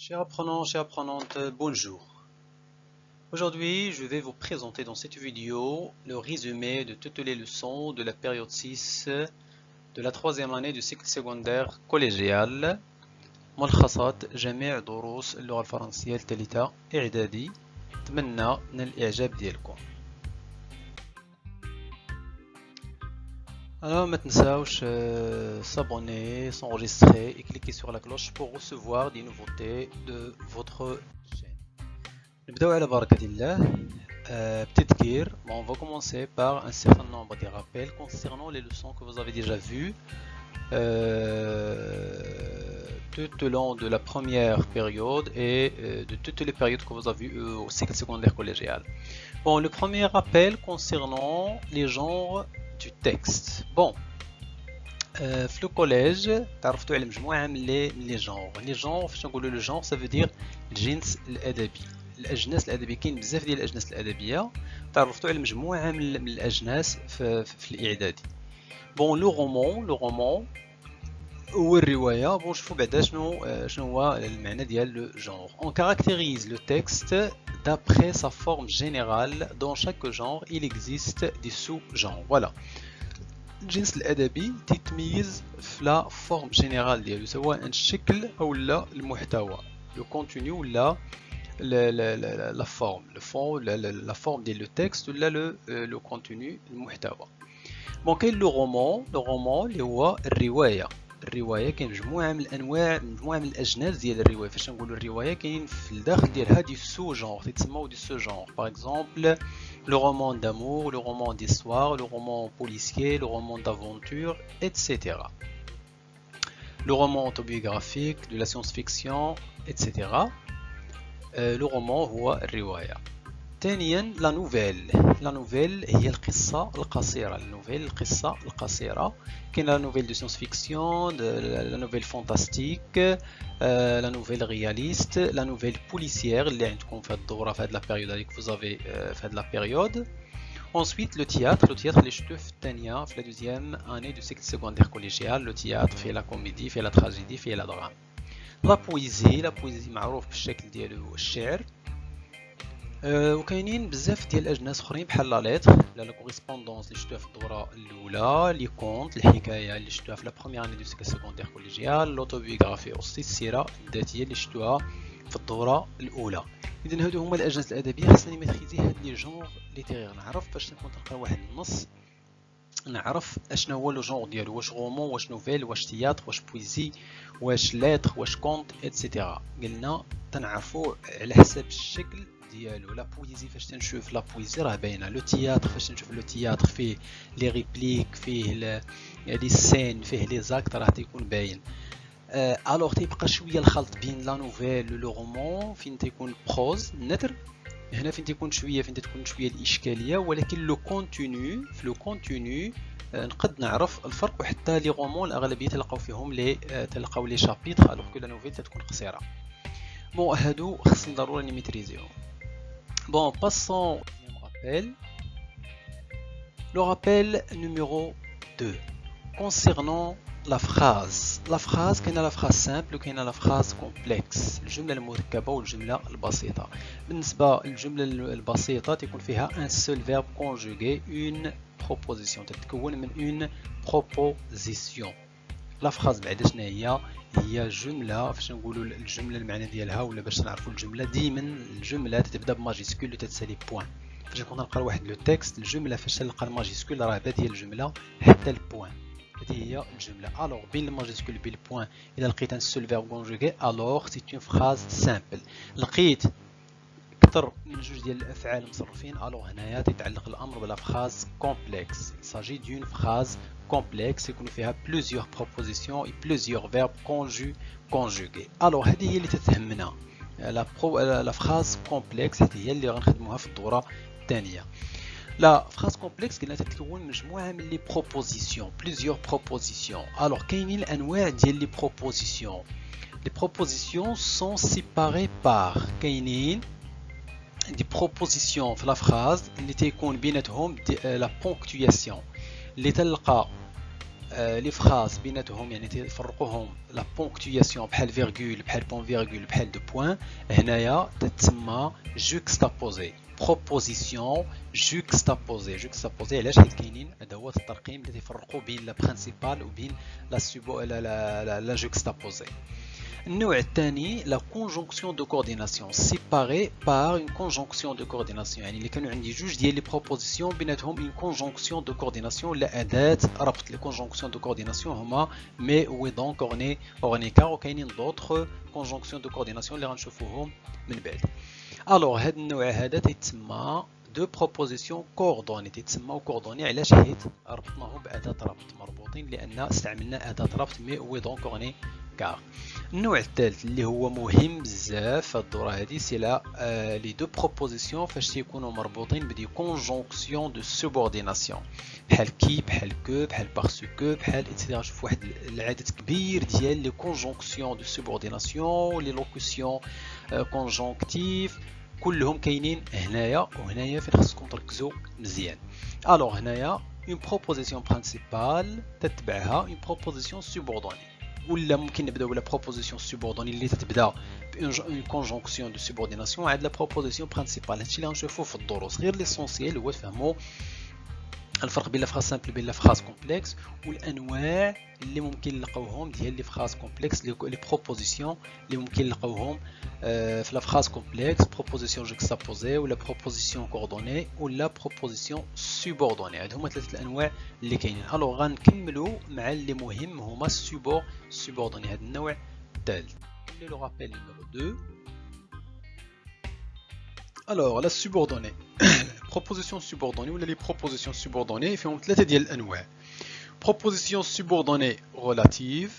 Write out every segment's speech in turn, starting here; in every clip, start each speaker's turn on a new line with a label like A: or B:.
A: Chers apprenants, chères apprenantes, bonjour. Aujourd'hui, je vais vous présenter dans cette vidéo le résumé de toutes les leçons de la période 6 de la troisième année du cycle secondaire collégial. ملخصات جميع دروس اللغة الفرنسية الثالثة إعدادي. أتمنى نال الإعجاب ديالكم. Alors, ما تنساوش s'abonner, s'enregistrer et cliquer sur la cloche pour recevoir des nouveautés de votre chaîne. نبداو على بركة الله. Peut-être on va commencer par un certain nombre de rappels concernant les leçons que vous avez déjà vues tout au long de la première période et de toutes les périodes que vous avez vues au cycle secondaire collégial. Bon, le premier rappel concernant les genres du texte. Bon, في le collège تعرفتوا على مجموعة من les genres. Les genres فاش نقولوا le genre ça veut dire الجنس الأدبي. الأجناس الأدبية كاين بزاف ديال الأجناس الأدبية. تعرفتوا على مجموعة من الأجناس في الإعدادي. Bon, le roman ou الرواية. Bon, نشوفوا بعدا شنو هو المعنى ديال le genre. On caractérise le texte d'après sa forme générale. Dans chaque genre, il existe des sous-genres. Voilà. الجنس الأدبي تتميز في la forme générale ديالو سواء الشكل أو لا المحتوى. Le contenu ou la forme. La forme ديال le texte ou le contenu المحتوى. Bon, كاين le roman اللي هو الرواية كاين مجموعة من الأنواع مجموعة من الأجناس ديال الرواية. فاش نقولوا الرواية كاين في الداخل ديالها دي سو جونغ تيتسموا دي سو جونغ. باغ اكزومبل le roman d'amour, le roman d'histoire, le roman policier, le roman d'aventure, etc. Le roman autobiographique, de la science-fiction, etc. Le roman هو الرواية. ثانيا la nouvelle هي القصة القصيرة. القصة القصيرة كاين la nouvelle de science-fiction, la nouvelle fantastique, la nouvelle réaliste, la nouvelle policière اللي عندكم في هذه الدورة في هذه la période اللي vous avez في هذه la période. Ensuite le théâtre اللي شفتوه في الثانية في la deuxième année du cycle secondaire collégial. Le théâtre فيه la comédie, فيه la tragédie, فيه la drame. La poésie معروف بالشكل ديالو الشعر. وكاينين بزاف ديال الاجناس اخرين بحال لا ليتر لا كوريسبوندونس اللي شفتوها في الدوره الاولى. لي كونت الحكايه اللي شفتوها في لا بروميير اني دو سيكل سيكوندير كوليجيال. لوتوبيوغرافي اوسي السيره الذاتيه اللي شفتوها في الدوره الاولى. اذا هادو هما الاجناس الادبيه. خصني ميتريزي هاد لي جونغ ليتيرير. نعرف باش نكون نقرا واحد النص نعرف اشنا هو لو جونغ ديالو. واش رومون واش نوفيل واش تياتر واش بويزي واش ليتر واش كونت اتسيتيرا. قلنا تنعرفوا على حسب الشكل ديالو. لا بويزي فاش تنشوف لا بويزي راه باينه. لو تياتر فاش نشوف لو تياتر فيه لي ريبليك فيه لي سين فيه لي زاكت راه تيكون باين. الوغ تيبقى شويه الخلط بين لا نوفيل لو رومون فين تيكون بروز النثر. هنا فين تكون شويه الاشكاليه. ولكن لو كونتينيو في لو كونتينيو نقد نعرف الفرق. وحتى لي رومون الاغلبيه تلقاو فيهم تلقاو لي شابيتر الوغ كو لا نوفيل تكون قصيره. بون هادو خصني ضروري نميتريزيهم. Bon, passons au deuxième rappel. Le rappel numéro 2. Concernant la phrase. La phrase, qu'il y a la phrase simple ou qu'il y a la phrase complexe. الجملة المركبة والجملة البسيطة. بالنسبة للجملة البسيطة تكون فيها un seul verbe conjugué, une proposition. تتكون من une proposition. لا فراز بعدا شنو هي جمله. فاش نقولوا الجمله المعنى ديالها ولا باش نعرفوا الجمله ديما الجمله تتبدا بماجيسكول وتتسالي بوين. فاش كنا نقرا واحد لو تكست الجمله فاش تلقى الماجيسكول راه باديه الجمله حتى البوين. هذه هي الجمله. الوغ بين الماجيسكول وبين البوين اذا لقيت ان سول فيرب كونجوغي الوغ سي اون فراز سامبل. لقيت اكثر من جوج ديال الافعال مصرفين الوغ هنايا تتعلق الامر بلا فراز كومبلكس. ساجي دون فراز complexe يكون فيها plusieurs propositions et plusieurs verbes conjugués. alors هذه هي اللي تتهمنا la phrase complexe. هذه هي اللي غنخدموها في الدوره الثانيه. لا phrase complexe قلنا تتكون مجموعه من لي propositions plusieurs propositions. alors كاينين الانواع ديال لي propositions. les propositions sont séparées par كاينين دي propositions في la phrase اللي تيكون بيناتهم la ponctuation اللي تلقى لي فراز بيناتهم يعني تفرقوهم لا بونكتوياسيون بحال فيرغول بحال بون فيرغول بحال دو بوين، هنايا تتسمى جوكستابوزي. بروبوزيسيون جوكستابوزي. جوكستابوزي علاش؟ حيت كاينين ادوات الترقيم اللي تيفرقوا بين لا برينسيبال وبين لا سوبو لا جوكستابوزي. النوع الثاني لا كونجونكسيون دو كورديناسيون سيباري بار اون كونجونكسيون دو كورديناسيون، يعني اللي كانوا عندي جوج ديال لي بروبوزيسيون بيناتهم اون كونجونكسيون دو كورديناسيون ولا اداه ربط. لي كونجونكسيون دو كورديناسيون هما مي و دونك اورنيكار، وكاينين دوطخ كونجونكسيون دو كورديناسيون اللي غنشوفوهم من بعد. الوغ هذا النوع هذا تيتسمى دو بروبوزيسيون كوردوني. تيتسمى كوردوني علاش؟ حيت ربطناهم باداه ربط، مربوطين لان استعملنا اداه ربط مي و دونك اورنيكار. النوع الثالث اللي هو مهم بزاف في الدوره هذه سي لا لي دو بروبوزيسيون فاش تيكونوا مربوطين بدي كونجونكسيون دو سوبورديناسيون بحال كي بحال كو بحال بارسكو بحال ايتترا. شوف واحد العدد كبير ديال لي كونجونكسيون دو سوبورديناسيون لي لوكوسيون كونجونكتيف كلهم كاينين هنايا وهنايا، فين خصكم تركزوا مزيان. الوغ هنايا اون بروبوزيسيون برينسيبال تتبعها اون بروبوزيسيون سوبوردوني، ولا ممكن نبداو بلا بروبوزيسيون سوبوردوني اللي تتبدا بون كونجونكسيون دو سوبورديناسيون عاد لا بروبوزيسيون برينسيبال. هادشي اللي غنشوفوه في الدروس، غير ليسونسييل هو تفهموا الفرق بين لا فراز سامبل وبين لا فراز كومبلكس، والانواع اللي ممكن نلقاوهم ديال لي فراز كومبلكس، لي بروبوزيسيون اللي ممكن نلقاوهم في لا فراز كومبلكس، بروبوزيسيون جوكستابوزي ولا بروبوزيسيون كوردوني ولا بروبوزيسيون سوبوردوني. هاد هما ثلاثه الانواع اللي كاينين. الوغ غنكملوا مع اللي مهم هما سوبوردوني، هذا النوع الثالث اللي لو رابيل نيميرو 2. الوغ لا سوبوردوني proposition subordonnée ou les propositions subordonnées فيهم ثلاثة ديال الأنواع. proposition subordonnée relative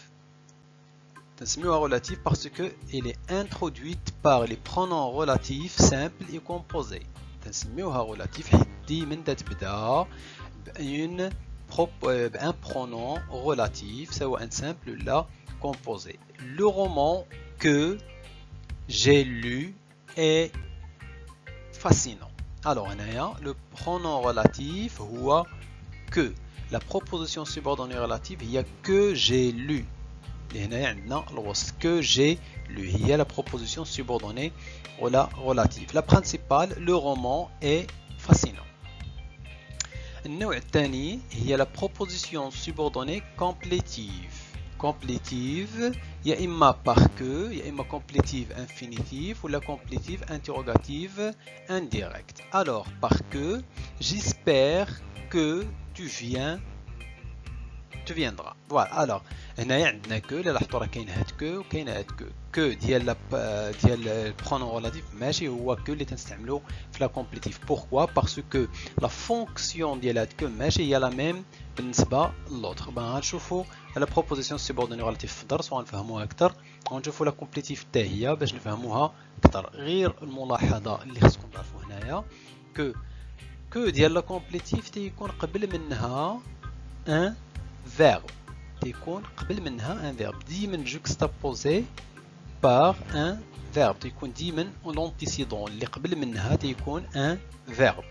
A: تنسميوها relative parce que elle est introduite par les pronoms relatifs simples et composés. تنسميوها relative حيت ديما تتبدا بان pronom relatif سواء simple ولا composé. Le roman que j'ai lu est fascinant. Alors, le pronom relatif هو que. La proposition subordonnée relative هي que j'ai lu. هنا عندنا الوصف que j'ai lu هي la proposition subordonnée relative. La principale, le roman est fascinant. النوع الثاني هي la proposition subordonnée complétive. Complétive يا إما par que يا إما complétive infinitive ou la complétive interrogative indirecte. Alors par que j'espère que tu viendras. Voilà. Alors هنا عندنا que لاحظتوا راه كاين هاد que وكاين هاد que ديال البرونون ريلاتيف ماشي هو que اللي تنستعملو في لا كومبليتيف. بوركوا؟ باسكو كو لا فونكسيون ديال هاد que ماشي هي لا ميم بالنسبه للوتر. غنشوفوا لا بروبوزيسيون سوبوردوني ريلاتيف في الدرس وغنفهموها اكثر، ونشوفوا لا كومبليتيف حتى هي باش نفهموها اكثر. غير الملاحظه اللي خصكم تعرفوا هنايا كو ديال لا كومبليتيف تيكون قبل منها ان فيرب، تيكون قبل منها ان فيرب ديما جوكستابوزي بار ان فيرب، تيكون ديما لونتيسيدون اللي قبل منها تيكون ان فيرب.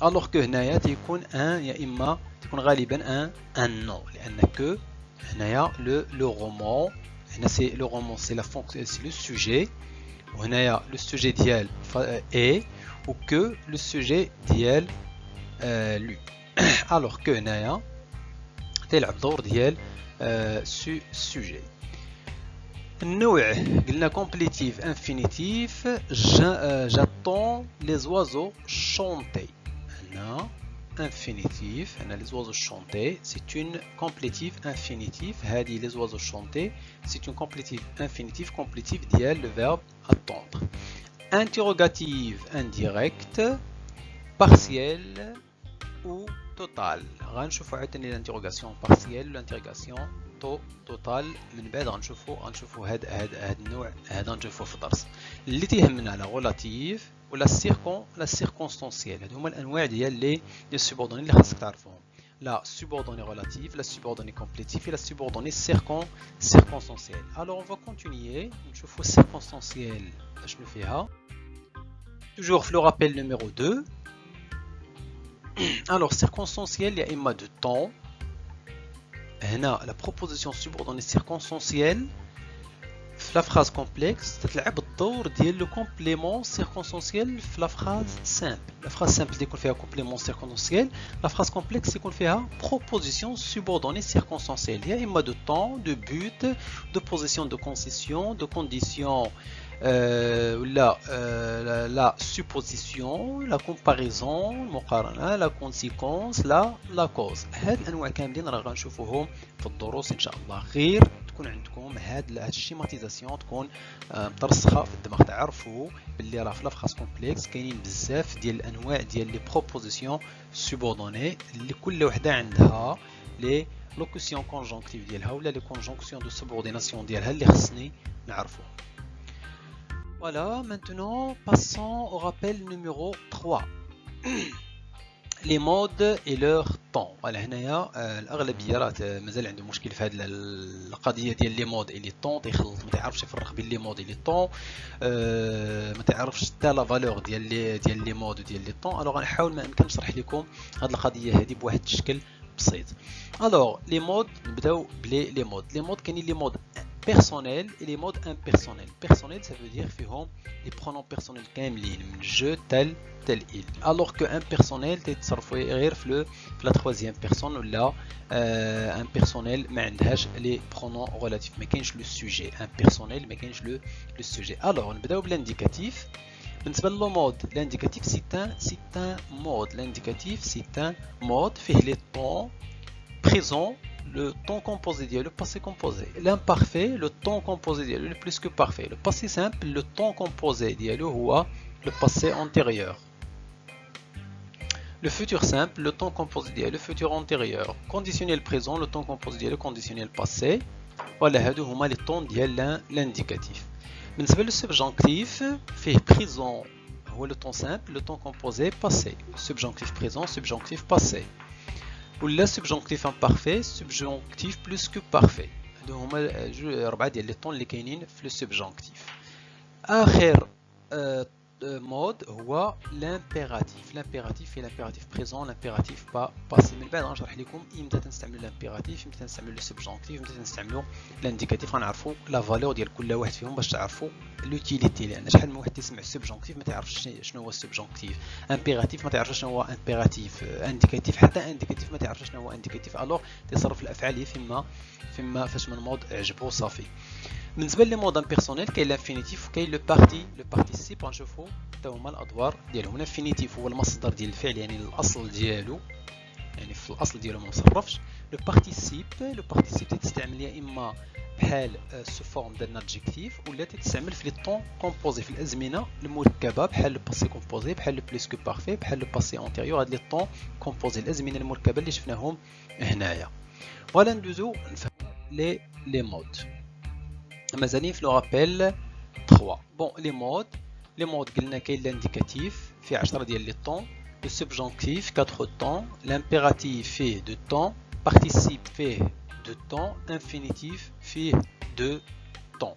A: الوغ كو هنايا تيكون ان يا اما تيكون غالبا ان نو، لان كو هنايا لو رومون، هنا سي لو رومون سي لا فونكسيون سي لو سوجي، وهنايا لو سوجي ديال اي و كو لو سوجي ديال لو. الوغ كو هنايا تيلعب دور ديال سوجي. النوع قلنا complétif infinitif j'attends les oiseaux chanter. هنا infinitif هنا les oiseaux chanter c'est une complétif infinitif. هذه les oiseaux chanter c'est une complétif infinitif complétif ديال le verbe attendre. Interrogative indirect partielle ou total. غنشوفوا عاوتاني الانتيروغاسيون بارسيال والانتيروغاسيون توتال من بعد. غنشوفوا هاد النوع هذا نشوفوه في الدرس. اللي تيهمنا لا ريلاتيف ولا لا سيركونستانسيال، هادو هما الانواع ديال السوبوردوني اللي خاصك تعرفوهم. لا سوبوردوني ريلاتيف، لا سوبوردوني كومبليتيف، لا سوبوردوني سيركونستانسيال. الوغ اون فا كونتينيي نشوفوا السيركونستانسيال اشنو فيها. توجور في لو رابيل نيميرو 2. Alors circonstanciel يا إما de temps، هنا la proposition subordonnée circonstancielle في la phrase complexe تتلعب الدور ديال le complément circonstanciel في la phrase simple. La phrase simple يكون فيها complément circonstanciel, la phrase complexe يكون فيها proposition subordonnée circonstancielle. يا إما de temps, de but, de position de concession, de condition la supposition, la comparaison, المقارنة, la conséquence, la cause. هاد الأنواع كاملين راه غنشوفوهم في الدروس إن شاء الله. غير تكون عندكم هاد الشيماتيزاسيون تكون مترسخة في الدماغ، تعرفوا باللي راه في لافراز كومبلكس كاينين بزاف ديال الأنواع ديال لي بروبوزيسيون سوبوردوني اللي كل وحدة عندها لي لوكوسيون كونجونكتيف ديالها ولا لي كونجونكسيون دو سوبورديناسيون ديالها اللي خصني نعرفو. Voilà, maintenant passons au rappel numéro 3. Les modes et leur temps. Voilà, هنايا الأغلبية راه مازال عنده مشكل في هذه القضية ديال لي مود اي لي طون، تيخلط ما تعرفش يفرق بين لي مود اي لي طون، ما تعرفش حتى لا فالور ديال لي مود وديال لي طون. الوغ غنحاول ما امكن نشرح لكم هذه القضية هذه بواحد الشكل بسيط. الوغ لي مود نبداو بلي لي مود. لي مود كاينين لي مود personnel et les modes impersonnels. Personnel, ça veut dire فيهم les pronoms personnels كاملين من je, tel, il. Alors que impersonnel تتصرفوا غير في la troisième personne ولا impersonnel ما عندهاش les pronoms relatifs. ما كاينش le sujet. Impersonnel ما كاينش le sujet. Alors نبداو بالindicatif. بالنسبة للو مود l'indicatif c'est un mode. L'indicatif c'est un mode فيه les temps présent, le temps composé le passé composé. L'imparfait, le temps composé le plus que parfait. Le passé simple, le temps composé هو le passé antérieur. Le futur simple, le temps composé le futur antérieur. Conditionnel présent, le temps composé le conditionnel passé. Voilà, هادو هما les temps ديال l'indicatif. بالنسبة للسبجونكتيف فيه présent هو le temps simple, le temps composé passé. Subjonctif présent, subjonctif passé. Ou le subjonctif imparfait, subjonctif plus que parfait. Donc, on a 4 ديال لي طون اللي كاينين في السبجونكتيف. آخر مود هو l'impératif. L'impératif est l'impératif présent, l'impératif pas passé. من بعد غنشرح لكم امتى تنستعملوا l'impératif، امتى تنستعملوا السبجونكتيف، امتى تنستعملوا الانديكاتيف. غنعرفوا لا فالور ديال كل واحد فيهم باش تعرفوا لوتيليتي، لان شحال من واحد تسمع السبجونكتيف ما تعرفش شنو هو السبجونكتيف، امبيراتيف ما تعرفش شنو هو امبيراتيف، انديكاتيف حتى انديكاتيف ما تعرفش شنو هو انديكاتيف. الوغ تصرف الافعال فيما فاش من مود عجبو صافي. بالنسبه لي مود امبيرسونيل كاين لانفينيتيف وكاين لو بارتيسيب. غنشوفوا حتى هما الادوار ديالهم. الانفينيتيف هو المصدر ديال الفعل، يعني الاصل ديالو، يعني في الاصل ديالو ما مصرفش. لو بارتيسيب تستعمل يا اما بحال سو فورم ديال ادجيكتيف ولا تستعمل في لي طون كومبوزي في الازمنه المركبه بحال لو باسي كومبوزي، بحال لو بليس كو بارفي، بحال لو باسي اونتيريور. هاد لي طون كومبوزي الازمنه المركبه اللي شفناهم هنايا. فوالا ندوزو نفهمو لي مود. مازالين في لو رابيل 3. بون لي مود قلنا كاين لانديكاتيف فيه 10 ديال لي طون، لو سبجونكتيف 4 طون، لامبيراتيف فيه 2 طون، بارتيسيب فيه 2 طون، انفينيتيف فيه 2 طون.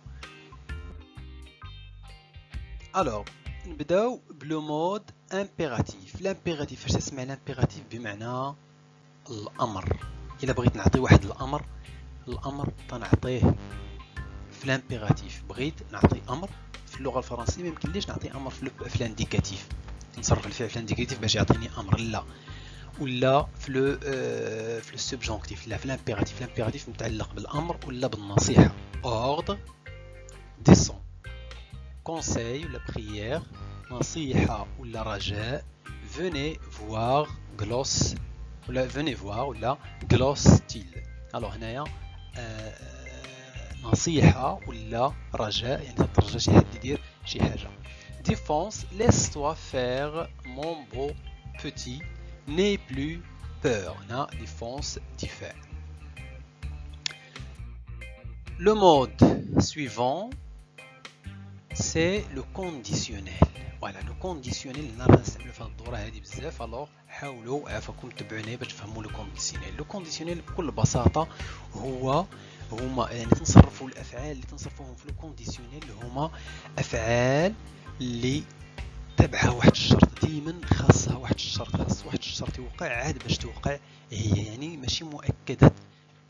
A: الوغ نبداو بلو مود امبيراتيف. لامبيراتيف فاش تسمع لامبيراتيف بمعنى الامر. الا بغيت نعطي واحد الامر تنعطيه في الامبيراتيف. بغيت نعطي امر في اللغه الفرنسيه ما يمكنليش نعطي امر في الانديكاتيف، نصرف الفعل في الانديكاتيف باش يعطيني امر، لا. ولا في السبجونكتيف، لا في الامبيراتيف. الامبيراتيف متعلق بالامر ولا بالنصيحه. اوردر، ديسون، كونساي ولا بريير، نصيحه ولا رجاء، فوني فوار غلوس ولا فوني فوار ولا غلوستيل. الوغ هنايا نصيحة ولا رجاء، يعني ترجى شي حد يدير شي حاجة. ديفونس، laisse-toi faire mon beau petit, n'aie plus peur. هنا défense diffère. Le mode suivant c'est le conditionnel. Voilà, le conditionnel هنا غنستعملو في هاد الدورة هادي بزاف. الوغ حاولوا عافاكم تبعوني باش تفهموا لو كونديسيونيل. لو كونديسيونيل بكل بساطة هما يعني تنصرفوا الافعال اللي تنصرفوهم في لو كونديسيونيل هما افعال اللي تبعها واحد الشرط. ديما خاصها واحد الشرط، خاص واحد الشرط يوقع عاد باش توقع هي، يعني ماشي مؤكده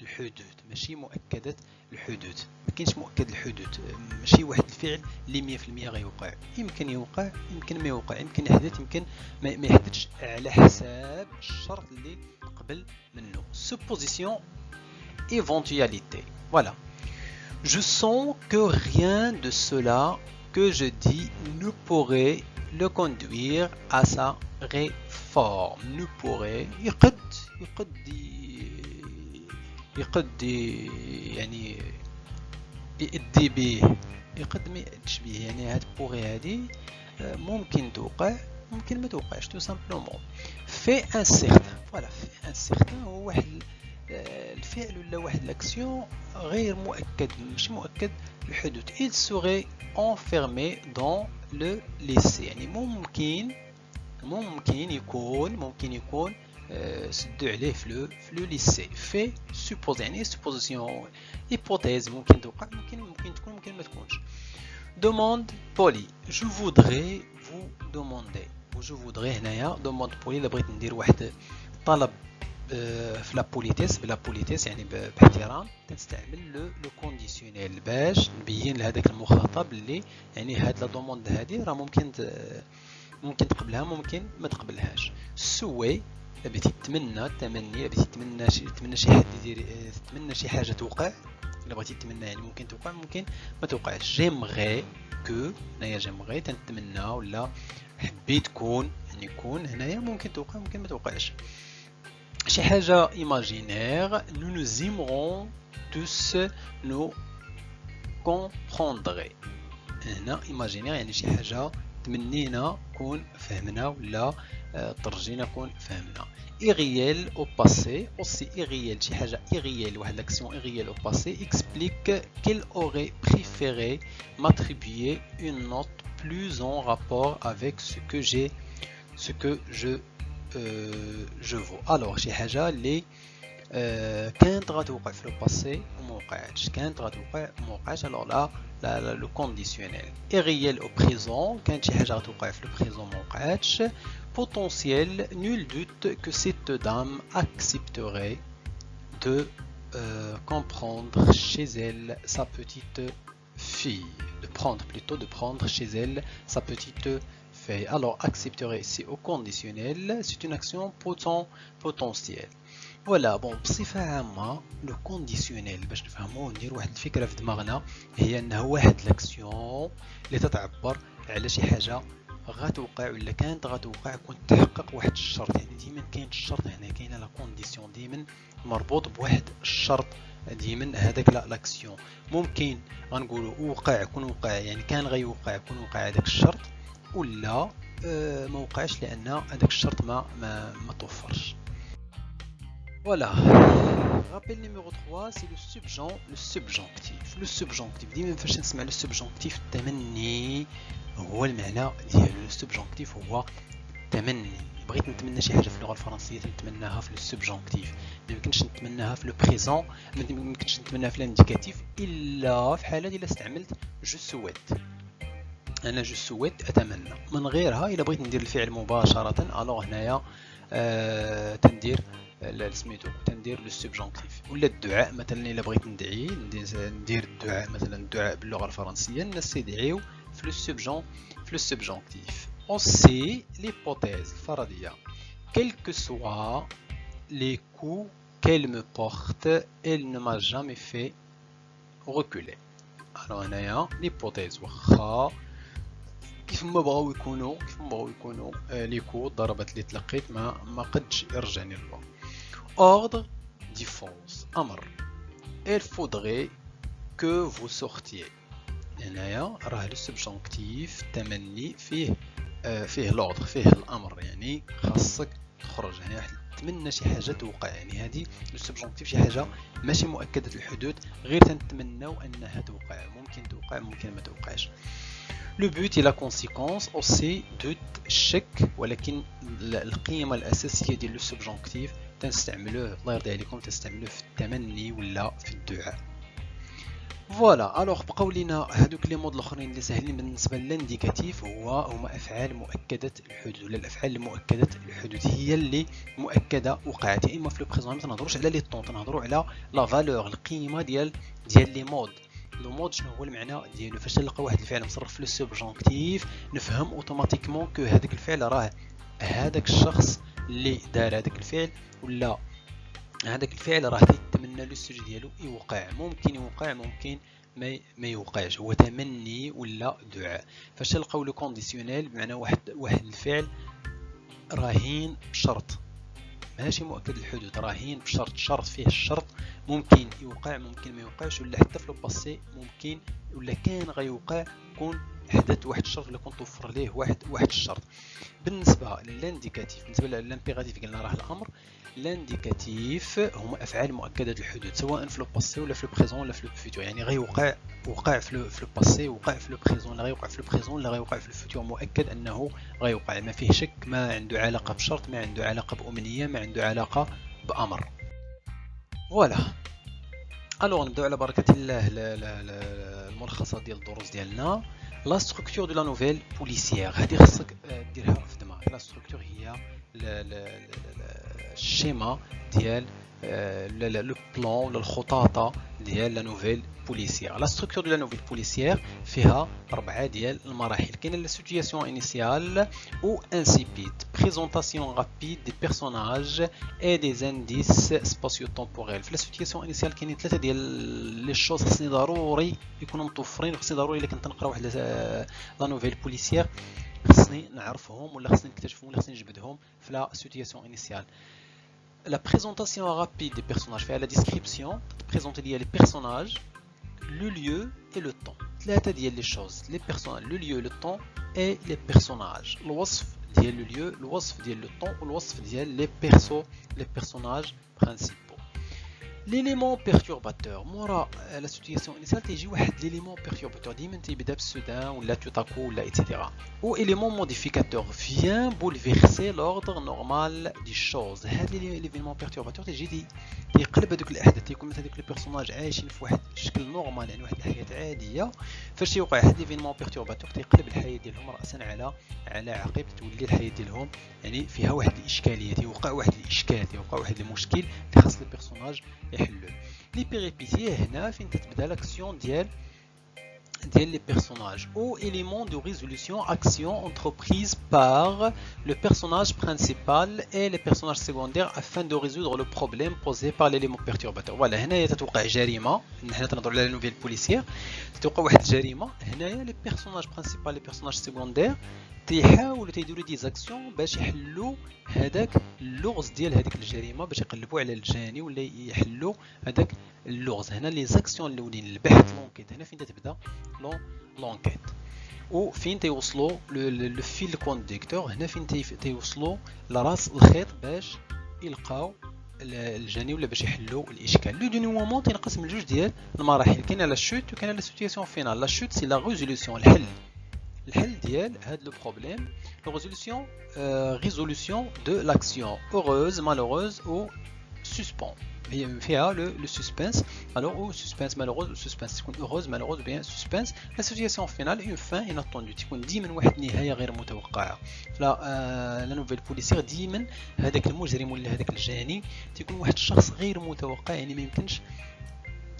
A: الحدوث ماشي مؤكدة الحدوث. ما كاينش مؤكد الحدوث، ماشي واحد الفعل اللي 100% غيوقع. يمكن يوقع، يمكن ما يوقع، يمكن يحدث، يمكن ما يحدثش على حساب الشرط اللي قبل منه. supposition éventualité. Voilà. Je sens que rien de cela que je dis ne pourrait le conduire à sa réforme. Ne pourrait يقد يعني يأدي به، يقد ما يأديش به. يعني هاد بوغي هادي ممكن توقع، ممكن ما توقعش. تو سامبلومون في ان سيغتان. فوالا في ان سيغتان هو واحد الفعل ولا واحد لاكسيون غير مؤكد، ماشي مؤكد الحدوث. il serait enfermé dans le lycée. يعني ممكن يكون سدوا عليه في لو ليسي. في سوبوز يعني سوبوزيسيون، هيبوتيز، ممكن توقع، ممكن تكون، ممكن ما تكونش. demande بولي. je voudrais vous demander. je voudrais هنايا demande بولي. الا بغيت ندير واحد طلب في لا بوليتيس، بلا بوليتيس يعني باحترام، تنستعمل لو كونديسيونيل باش نبين لهذاك المخاطب اللي يعني هاد لا دوموند هادي راه ممكن تقبلها، ممكن ما تقبلهاش. سوي بغيتي تتمنى، تمني بغيتي تتمنى شي حد يدير، تتمنى شي حاجه توقع. الا بغيتي تتمنى يعني ممكن توقع، ممكن ما توقعش. جيمغي كو، هنايا جيمغي تنتمنى ولا حبيت تكون، يعني يكون هنايا ممكن توقع، ممكن ما توقعش. شي حاجه imaginaire. nous nous aimerons tous nous comprendrez. هنا imaginaire يعني شي حاجه تمنينا كون فهمنا ولا ترجينا كون فهمنا. irréel au passé. aussi irréel شي حاجه irréel، واحد l'action irréel au passé explique qu'elle aurait préféré m'attribuer une note plus en rapport avec ce que je vaux. alors شي حاجه اللي كانت غتوقع في الباسي وما وقعتش، كانت غتوقع وما وقعتش. alors là le conditionnel. irréel au présent، كانت شي حاجه غتوقع في البريزون ما وقعتش. potentiel. nul doute que cette dame accepterait de comprendre chez elle sa petite fille, de prendre chez elle sa petite fille. alors accepterait c'est au conditionnel, c'est une action potentielle. فوالا بون بصفه عامه لو كونديسيونيل باش نفهموه ندير واحد الفكره في دماغنا، هي انه واحد لاكسيون اللي تتعبر على شي حاجه غتوقع ولا كانت غتوقع كون تحقق واحد الشرط. يعني ديما كاين الشرط هنا، كاينه لا كونديسيون ديما مربوط بواحد الشرط. ديما هذاك لاكسيون ممكن غنقولوا وقع كون وقع، يعني كان غيوقع كون وقع هذاك الشرط، ولا ما وقعش لان هذاك الشرط ما توفرش. Voilà. Rappel numéro 3, c'est le subjonctif. Le subjonctif. ديما فاش نسمع لو subjonctif التمني هو المعنى ديالو. لو subjonctif هو التمني. بغيت نتمنى شي حاجه في اللغه الفرنسيه تنتمناها في لو subjonctif. ما يمكنش نتمناها في لو بريزون، ما يمكنش نتمناها في الانديكاتيف الا في حاله الا استعملت جو سويت. انا جو سويت اتمنى. من غيرها الا بغيت ندير الفعل مباشره الوغ هنايا تندير سميتو تندير لو سوبجونكتيف. ولا الدعاء مثلا الا بغيت ندعي ندير الدعاء مثلا، الدعاء باللغه الفرنسيه الناس يدعيو في لو سوبجونكتيف. اوسي ليبوتيز الفرضيه. quel que soit les coups qu'elle me porte, elle ne m'a jamais fait reculer. alors هنايا ليبوتيز واخا كيف ما بغاو يكونوا لي كو الضربات اللي تلقيت ما قدش يرجعني للور. ordre défense امر. il faudrait que vous sortiez. هنايا راه لو سبجونكتيف تمني فيه لوردر، فيه الامر، يعني خاصك تخرج. يعني واحد تمنى شي حاجه توقع، يعني هذه لو سبجونكتيف شي حاجه ماشي مؤكده الحدوث، غير تنتمناو انها توقع، ممكن توقع ممكن ما توقعش. لو بوت لا كونسيكونس اوسي دوت الشك، ولكن القيمه الاساسيه ديال لو سبجونكتيف تنستعملوه الله يرضي عليكم تنستعملوه في التمني ولا في الدعاء. فوالا. الوغ بقاو لينا هادوك لي مود الاخرين اللي ساهلين بالنسبه للانديكاتيف، هما افعال مؤكده الحدوث، ولا الافعال المؤكده الحدوث هي اللي مؤكده وقعت، يا اما في لو بريزون. ما تنهضروش على لي طون، تنهضروا على لا فالور، القيمه ديال لي مود. لو مود شنو هو المعنى ديالو؟ فاش نلقى واحد الفعل مصرف في لو سوبجونكتيف نفهم اوتوماتيكمون كو هذاك الفعل راه هذاك الشخص اللي دار هذاك الفعل، ولا هذاك الفعل راه تيتمنى لو سوجي ديالو يوقع. ممكن يوقع، ممكن ما يوقعش، هو تمني ولا دعاء. فاش نلقاو لو كونديسيونيل بمعنى واحد الفعل رهين بشرط، ماشي مؤكد الحدوث، رهين بشرط، شرط فيه الشرط، ممكن يوقع ممكن ما يوقعش، ولا حتى في لو باسي ممكن ولا كان غيوقع كون حدث واحد الشرط ولا كون توفر ليه واحد الشرط. بالنسبه للانديكاتيف، بالنسبه للامبيراتيف قلنا راه الامر. لانديكاتيف هما افعال مؤكده الحدوث، سواء في لو باسي ولا في لو بريزون ولا في لو فيتور. يعني غيوقع وقع في لو باسي، وقع في لو بريزون، لا غيوقع في لو بريزون ولا غيوقع في لو فيتور، مؤكد انه غيوقع، ما فيه شك، ما عنده علاقه بشرط، ما عنده علاقه بامنيه، ما عنده علاقه بامر. فوالا. الوغ نبداو على بركه الله الملخصات ديال الدروس ديالنا. لا ستركتور دو لا نوفيل بوليسيير، هذه خصك ديرها في دماغك. لا ستركتور هي الشيما ديال لو بلان ولا الخطاطه ديال لا نوفيل بوليسيير. لا ستركتور دو لا نوفيل بوليسيير فيها 4 ديال المراحل. كاينه لا سيتوياسيون انيسيال او انسيبيد، بريزونطاسيون رابيد دي بيرسوناج اي دي انديس سباسيو تمبوريل. في لا سيتوياسيون انيسيال كاينين 3 ديال لي شوز خصني ضروري يكونوا متوفرين، خصني ضروري الا كنت نقرا واحد لا نوفيل بوليسيير خصني نعرفهم، ولا خصني نكتشفهم، ولا خصني نجبدهم في لا سيتوياسيون انيسيال. La présentation rapide des personnages, faire la description, présenter les personnages, le lieu et le temps. ثلاثة ديال les choses, les personnages, le lieu, le temps et les personnages. الوصف ديال le lieu, الوصف ديال le temps والوصف ديال les personnages principaux. L'élément perturbateur, مورا la situation initiale تيجي واحد l'élément perturbateur ديما تيبدا بالسودان ولا توتاكو ولا etc. ou élément modificateur vient bouleverser l'ordre normal des choses. هذا l'élément perturbateur تيجي تيقلب هذوك الاحداث، تيكون مثلا هذوك لي بيرسوناج عايشين في واحد الشكل نورمال، يعني واحد الحياه عاديه، فاش يوقع هذا ليفينمون بيرتورباتور تيقلب الحياه ديالهم راسا على عقب، تولي الحياه ديالهم يعني فيها واحد الاشكاليه، تيوقع واحد الاشكال، تيوقع واحد المشكل اللي خاص لي بيرسوناج يحلوه. لي بيريبيتي هنا فين تتبدا لاكسيون ديال les personnages ou éléments de résolution, action entreprise par le personnage principal et les personnages secondaires afin de résoudre le problème posé par l'élément perturbateur. Voilà, هنايا تتوقع جريمه، حنا تنهضروا على نوفيل بوليسيير، تتوقع واحد الجريمه هنايا. لي بيرسوناج برينسيبال لي بيرسوناج سيكوندير تيحاولوا تيديروا دي زاكسيون باش يحلوا هذاك اللغز ديال هذيك الجريمه، باش يقلبوا على الجاني ولا يحلوا هذاك اللغز. هنا لي زاكسيون الاولين، البحث، لونكيت، هنا فين تتبدا لونكيت، وفين تيوصلوا لو فيل كونديكتور، هنا فين تيوصلوا لراس الخيط باش يلقاو الجاني ولا باش يحلوا الاشكال. لو دينيومون تينقسم لجوج ديال المراحل، كاينه لا شوت وكاينه لا سيتوياسيون فينال. لا شوت سي لا ريزوليوشن، الحل ديال هذا لو بروبليم. لا ريزوليوشن ريزوليوشن دو لاكسيون اوروز مالوروز او سسبون، هي فيها لو سسبنس. الوغ او سسبنس مالوروز، سسبنس تكون اوروز، مالوروز بيان سسبنس. لا سيتوياسيون فينال اون فان اناتوندو، تكون ديما واحد النهايه غير متوقعه. لا نوفيل بوليسيير ديما هذاك المجرم ولا هذاك الجاني تيكون واحد الشخص غير متوقع، يعني ما يمكنش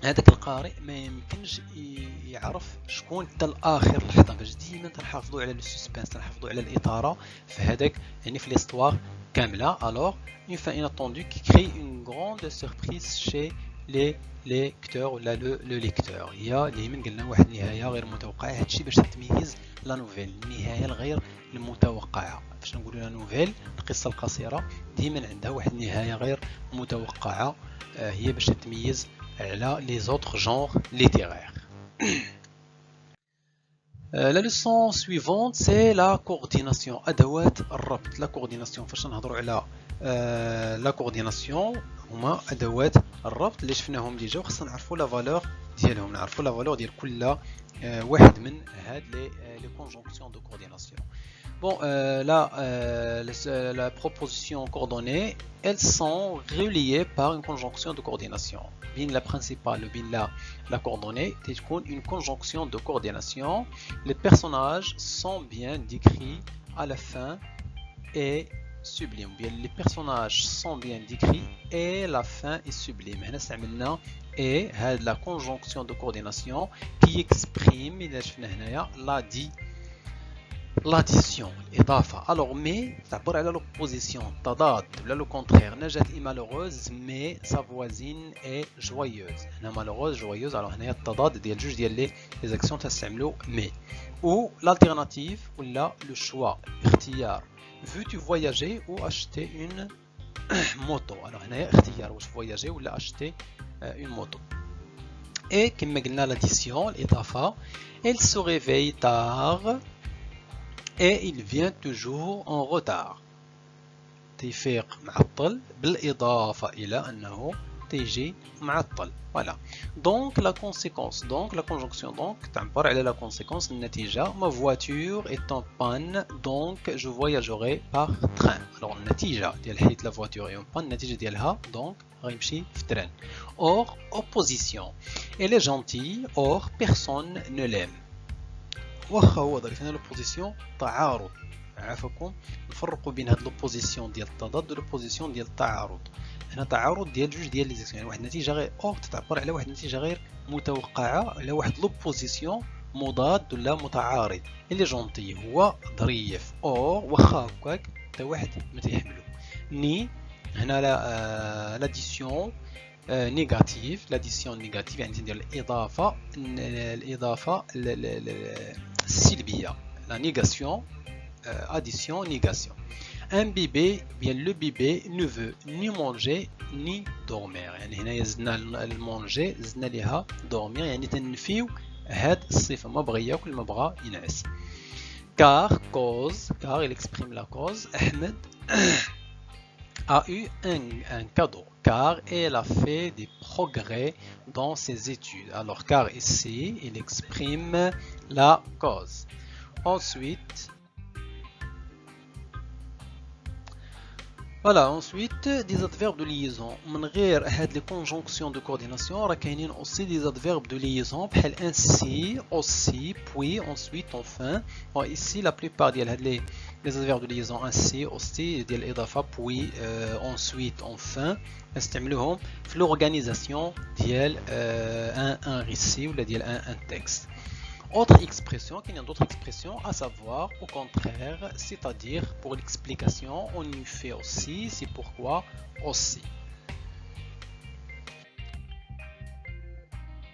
A: هذاك القارئ ما يمكنش يعرف شكون حتى لاخر لحظه، باش ديما تنحافظوا على لو سسبنس، تنحافظوا على الاثاره في هذاك يعني في ليستوار كامله. الوغ اون فان اناتوندو كي كري اون غروند سوربريز شي لي ليكتور ولا لو ليكتور. هي ديما قلنا واحد النهايه غير متوقعه، هادشي باش تميز لا نوفيل، النهايه الغير المتوقعه. فاش نقولوا لا نوفيل القصه القصيره ديما عندها واحد النهايه غير متوقعه، هي باش تميز على les autres genres littéraires. La leçon suivante c'est la coordination. أدوات الربط. La coordination فاش نهضروا على la coordination هما ادوات الربط اللي شفناهم ديجا، وخصنا نعرفوا لا فالور ديالهم، نعرفوا لا فالور ديال كل واحد من هاد لي كونجونكسيون دو كورديناسيون. Bon, la proposition coordonnée, elles sont reliées par une conjonction de coordination. Bien la principale, bien la coordonnée, c'est une conjonction de coordination. Les personnages sont bien décrits à la fin et sublime. Bien, les personnages sont bien décrits et la fin est sublime. Et la conjonction de coordination qui exprime l'addition, l'إضافة. Alors, mais تعبر على l'opposition, تضاد ولا le contraire. نجاة est malheureuse, mais sa voisine est joyeuse. هنا malheureuse, joyeuse. Alors هنا التضاد ديال جوج ديال les actions تستعملوا mais. Ou l'alternative ولا le choix, اختيار. Veux-tu voyager ou acheter une moto? Alors هنا اختيار واش voyager ولا acheter une moto. Et كما قلنا l'addition, الإضافة, elle se réveille tard et il vient toujours en retard. تيفيق معطل بالإضافة إلى أنه تيجي معطل. Voilà. Donc la conséquence, donc la conjonction, donc تعبر على la conséquence النتيجة. Ma voiture est en panne, donc je voyagerai par train. Alors النتيجة ديال حيت la voiture est en panne, النتيجة ديالها donc غيمشي في تران. Or opposition, elle est gentille, or personne ne l'aime. واخا هو ظريف. هنا لوبوزيسيون تعارض، عافاكم نفرقوا بين هاد لوبوزيسيون ديال التضاد ولوبوزيسيون ديال التعارض. هنا تعارض ديال جوج ديال لي زيكسيون، يعني واحد النتيجه غير او تتعبر على واحد النتيجه غير متوقعه، على واحد لوبوزيسيون مضاد ولا متعارض. اللي جونتي هو ظريف، او واخا هكاك حتى واحد ما تيحملو. ني هنا لاديسيون نيجاتيف، لاديسيون نيجاتيف يعني ندير الإضافة السلبية، la négation, addition, négation. Un bébé, bien le bébé ne veut ni manger ni dormir. يعني هنا يزدنا المونجي زدنا ليها dormir، يعني تنفيو هاد الصفة، ما بغى ياكل ما بغى ينعس. Car cause, car il exprime la cause. Ahmed a eu un cadeau car elle a fait des progrès dans ses études. Alors car ici il exprime la cause. Ensuite voilà, ensuite des adverbes de liaison. من غير هاد les conjonctions de coordination راه كاينين aussi des adverbes de liaison بحال ainsi, aussi, puis, ensuite, enfin. Bon, ici la plupart ديال هاد les adverbes de liaison ainsi, aussi ديال الإضافة, puis, ensuite, enfin نستعملوهم في l'organisation ديال un récit ولا ديال un texte. Autre expression, qu'il y a d'autres expressions, à savoir au contraire, c'est-à-dire pour l'explication, on y fait aussi, c'est pourquoi aussi.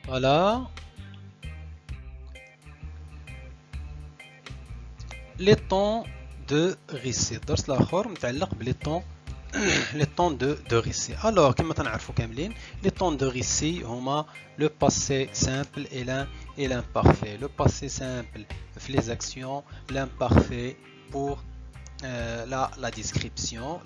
A: Voilà. Les temps de récit. درس الآخر متعلق بلي temps les temps de récit. Alors, كما تنعرفوا كاملين, les temps de récit هما le passé simple et l'imparfait. Le passé simple في les actions, l'imparfait pour la description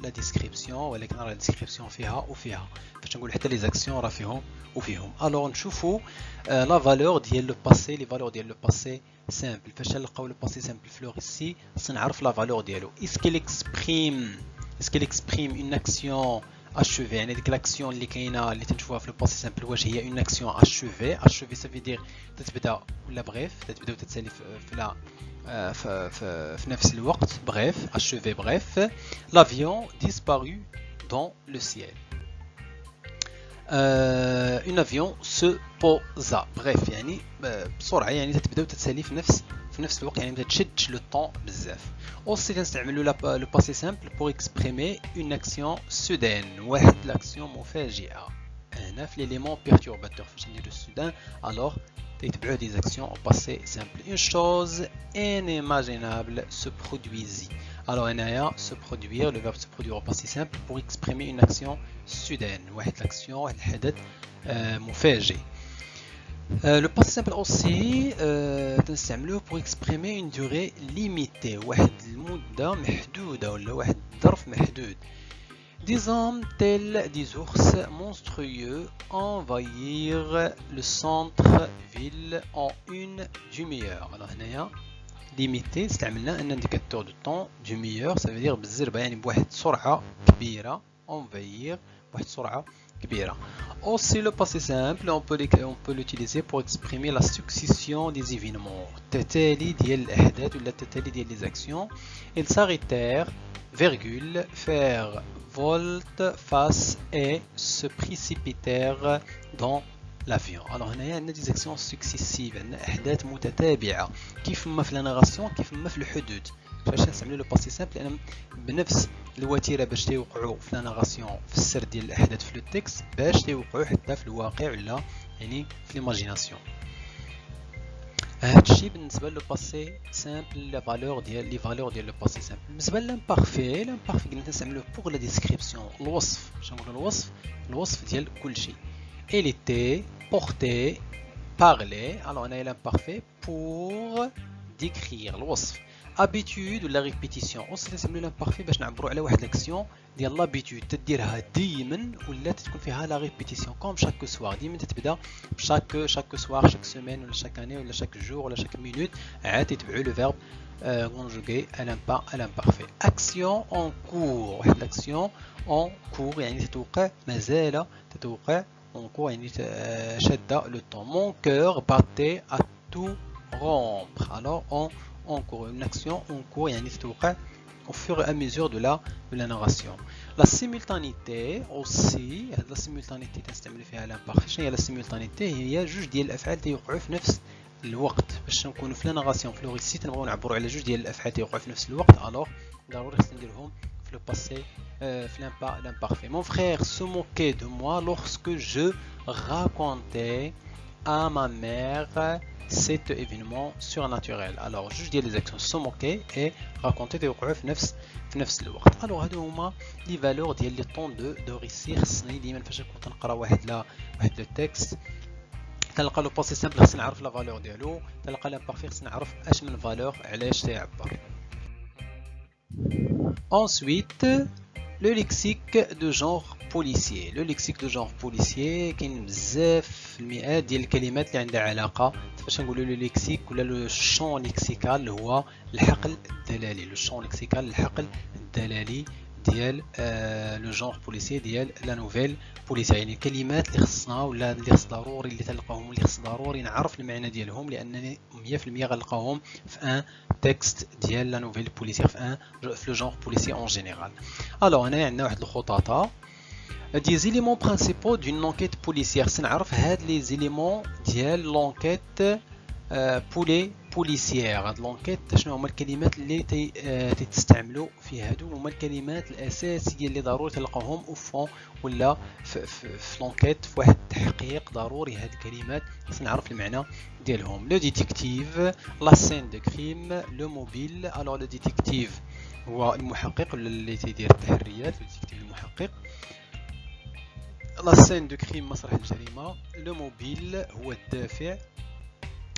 A: ولكن راه la description فيها وفيها. باش نقول حتى les actions راه فيهم وفيهم. Alors نشوفوا la valeur ديال le passé, les valeurs ديال le passé simple. فاش نلقاو le passé simple في le récit, خصنا نعرف la valeur ديالو. Est-ce qu'il exprime une action achevée? يعني ديك l'action اللي كاينه اللي تنشوفها في le passé simple واش هي une action achevée. Achevée ça veut dire تتبدا ولا bref, تتبدا وتتسالي في نفس الوقت. Bref, achevé, bref. L'avion disparu dans le ciel. Un avion se posa. Bref يعني بسرعه يعني تتبدا وتتسالي في نفس الوقت، يعني ما تشدش لو طون بزاف. aussi كنستعملوا le passé simple pour exprimer une action soudaine، واحد l'action مفاجئه. هنا في l'élément perturbateur فاش نديرو soudain alors تيتبعوا des actions au passé simple. Une chose inimaginable se produisit. Alors هنايا se produire, le verbe se produire au passé simple pour exprimer une action soudaine، واحد l'action واحد الحدث مفاجئ. Le passé simple aussi تنستعملوه pour exprimer une durée limitée، واحد المدة محدودة ولا واحد الظرف محدود. Des hommes tels des ours monstrueux envahirent le centre-ville en une demi-heure. Alors هنايا limité استعملنا un indicateur de temps demi-heure, ça veut dire بالزربة يعني بواحد سرعة كبيرة envahir بواحد سرعة كبيرة. Aussi le passé simple on peut l'utiliser pour exprimer la succession des événements. التتالي ديال الأحداث ولا التتالي ديال les actions. Ils s'arrêtèrent virgule faire volte-face et se précipitèrent dans l'avion. Alors هنايا عندنا des actions successives عندنا أحداث متتابعة كيف ما في النغاسيون كيف ما في الحدود. علاش نستعملوا لو باسي سامبل لأن بنفس الوتيره باش تيوقعوا في النغاسيون في السرد ديال الأحداث في التكست باش تيوقعوا حتى في الواقع ولا يعني في ليماجيناسيون. هادشي بالنسبه لو باسي سامبل لي فالور ديال لو باسي سامبل. بالنسبه للامبارفي قلنا نستعملوه بوغ لا ديسكريبسيون الوصف. باش نقولوا الوصف ديال كل شيء. Il était porté parler. Alors on a l'imparfait pour décrire الوصف. habitude ولا répétition. aussi نستعملوا l'imparfait باش نعبروا على واحد لاكسيون ديال لابيتود تديرها ديما ولا تكون فيها لا ريبيتيسيون كوم شاك سوار. ديما تتبدا شاك سوار شاك سيمين ولا شاك اني ولا شاك جور ولا شاك مينوت عاد تتبعوا لو فيرب conjugué à l'imparfait. action en cours. واحد لاكسيون en cours يعني تتوقع مازال تتوقع en cours يعني شاده لو طون. mon cœur battait à tout rompre. alors en cours une action en cours يعني تتوقع au fur et à mesure de la narration. La simultanéité aussi. la simultanéité تستعمل فيها l'imparfait. شنو هي la simultanéité؟ هي جوج ديال الافعال تيوقعوا في نفس الوقت. باش نكونوا في لا ناراسيون في لو ريسيت نبغيو نعبروا على جوج ديال الافعال تيوقعوا في نفس الوقت الوغ ضروري خصنا نديرهم في لو باسي في l'imparfait. mon frère se moquait de moi lorsque je racontais à ma mère cet événement surnaturel. alors جوج ديال لي actions se moquer et raconter تيوقعوا في نفس الوقت. alors هادو هما لي فالور ديال لي طون دو ريسي. خصني ديما فاش نكون تنقرا واحد لو تكست تلقى لو باسي سامبل خصني نعرف لا فالور ديالو. تلقى لامبارفي خصني نعرف اش من فالور علاش تيعبر. ensuite le lexique de genre policier. le lexique de genre policier كاين بزاف المئات ديال الكلمات اللي عندها علاقه. فاش نقولوا لو ليكسيك ولا لو شون ليكسيكال اللي هو الحقل الدلالي. لو شون ليكسيكال الحقل الدلالي ديال لو جونغ بوليسي ديال لا نوفيل بوليسي. يعني الكلمات اللي خصنا ولا اللي خص ضروري اللي تلقاهم واللي خص ضروري نعرف المعنى ديالهم لانني 100% غنلقاهم في ان تكست ديال لا نوفيل بوليسي في لو جونغ بوليسي اون جينيرال. الوغ هنايا عندنا واحد الخطاطه des éléments principaux d'une enquête policière. سنعرف هاد لي زيليمون ديال لونكيت بوليسيير. هاد لونكيت شنو هما الكلمات اللي تستعملوا في هادو هما الكلمات الاساسيه اللي ضروري تلقاوهم او فون ولا في لونكيت في واحد التحقيق ضروري هاد الكلمات خصنا نعرف المعنى ديالهم. لو ديتيكتيف لا سين دو كريم لو موبيل. الوغ لو ديتيكتيف هو المحقق ولا اللي تيدير التحريات. لو ديتيكتيف المحقق. لا سين دو كريم مسرح الجريمه. لو موبيل هو الدافع.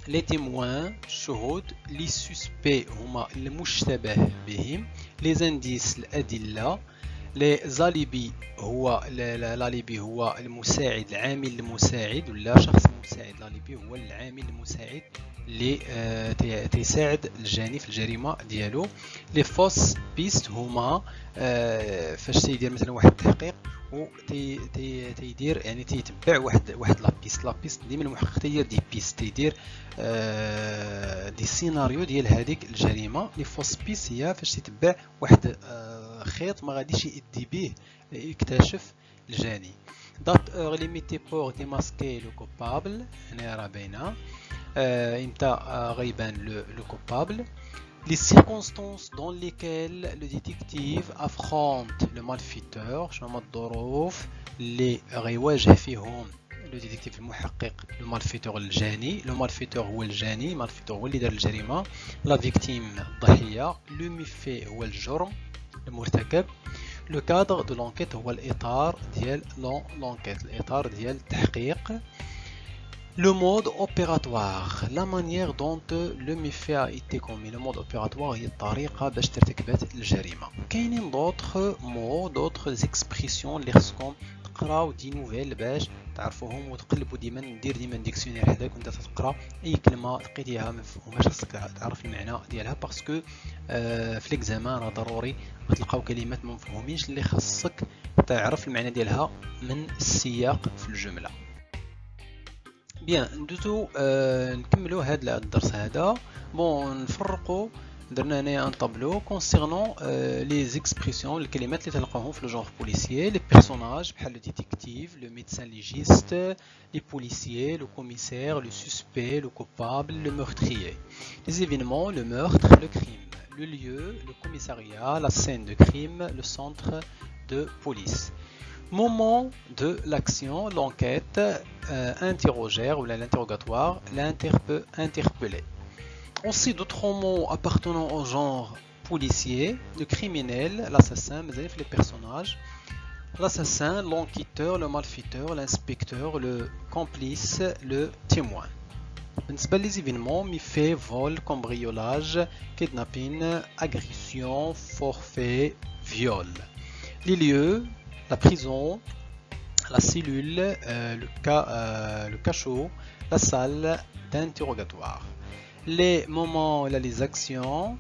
A: لي تيموان الشهود. لي سوسبي هما المشتبه بهم. لي زانديس الادله. لي زاليبي هو لاليبي هو المساعد العامل المساعد ولا شخص مساعد. لاليبي هو العامل المساعد اللي تيساعد الجاني في الجريمه ديالو. لي فوس بيست هما فاش تيدير مثلا واحد التحقيق و تيدير يعني تيتبع واحد لا بيست. ديما المحقق تيدير دي بيست تيدير دي سيناريو ديال هذيك الجريمه. لي فوس بيست هي فاش تيتبع واحد خيط ما غاديش يدي به يكتشف الجاني. دات اور ليميتي بور ديماسكي لو كوبابل. هنا راه باينه امتى غيبان لو كوبابل. Les circonstances dans lesquelles le détective affronte le malfaiteur. شنو هما الظروف اللي غيواجه فيهم لو ديتيكتيف المحقق لو مالفيتور الجاني. لو مالفيتور هو الجاني. مالفيتور هو اللي دار الجريمه. لا فيكتيم الضحيه. لو ميفي هو الجرم المرتكب. لو كادر دو لونكيت هو الاطار ديال لونكيت الاطار ديال التحقيق. Le mode opératoire, la manière dont le méfait a été commis. Le mode opératoire هي الطريقة باش ترتكبت الجريمة. كاينين d'autres mots, d'autres expressions اللي خصكم تقراو دي نوفيل باش تعرفوهم وتقلبوا ديما. دير ديما ديكسيونير حداك وانت تقرا اي كلمة لقيتيها ما مفهوماش خصك تعرف المعنى ديالها باسكو في ليكزامان راه ضروري تلقاو كلمات ما مفهومينش اللي خصك تعرف المعنى ديالها من السياق في الجملة. بيان ندوزو نكملو هذا الدرس هذا. بون نفرقوا درنا هنايا ان طابلو كونسيرنون لي زيكسبرسيون الكلمات اللي تلقاوهم في لو جونغ بوليسيي. لي بيرسوناج بحال لو ديتيكتيف لو ميدسان ليجيست لي بوليسيي لو كوميسير لو سوسبي لو كوبابل لو مورتريer. لي événements le meurtre le crime le lieu le commissariat la scène de crime le centre de police. Moment de l'action, l'enquête, interrogère ou l'interrogatoire, l'interpellé. Aussi d'autres mots appartenant au genre policier, le criminel, l'assassin, mais les personnages, l'assassin, l'enquêteur, le malfaiteur, l'inspecteur, le complice, le témoin. Les événements, méfaits, vol, cambriolage, kidnapping, agression, forfait, viol. Les lieux, la prison, la cellule, le cachot, la salle d'interrogatoire. Les moments, les actions,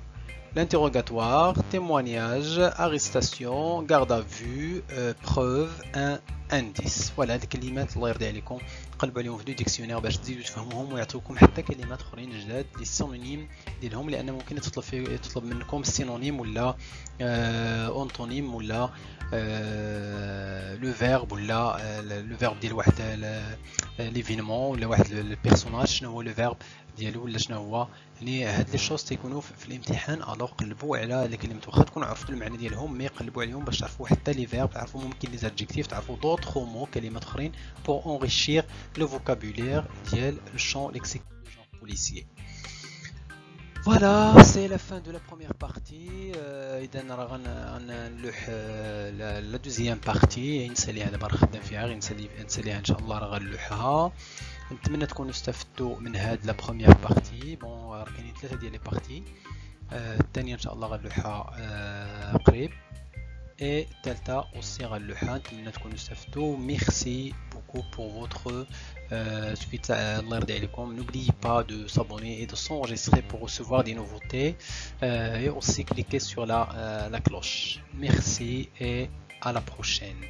A: l'interrogatoire, témoignage, arrestation, garde à vue, preuve, indice. Voilà هاد الكلمات الله يرضي عليكم قلبوا عليهم في لو ديكسيونير باش تزيدوا تفهموهم ويعطيوكم حتى كلمات اخرين جداد لي سينونيم ديالهم لان ممكن تطلب منكم سينونيم ولا اونتونيم ولا لو فيرب ولا لو فيرب ديال واحد ليفينمون ولا واحد البيرسوناج شنو هو لو فيرب ديالو ولا شنو هو. يعني هاد لي شوز تيكونوا في الامتحان الو قلبوا على لي كلمات واخا تكونوا عرفتوا المعنى ديالهم مي قلبوا عليهم باش تعرفوا حتى لي فيرب تعرفوا ممكن لي زادجيكتيف تعرفوا دوطخ مو كلمات اخرين pour enrichir le vocabulaire ديال le champ lexical du genre policier. Voilà, c'est la fin de la première partie. إذا راه غنلوح la deuxième partie نساليها دابا راه خدام فيها غير نساليها إن شاء الله راه غنلوحها. نتمنى تكونوا استفدتوا من هاد لا بروميير بارتي. بون راه كاينين 3 ديال لي بارتي. الثانيه ان شاء الله غنلوحها قريب et الثالثه aussi غنلوحها. نتمنى تكونوا استفدتوا. ميرسي beaucoup pour votre suite. الله يرضي عليكم. N'oubliez pas de s'abonner et de s'enregistrer pour recevoir des nouveautés et aussi cliquez sur la cloche. Merci et à la prochaine.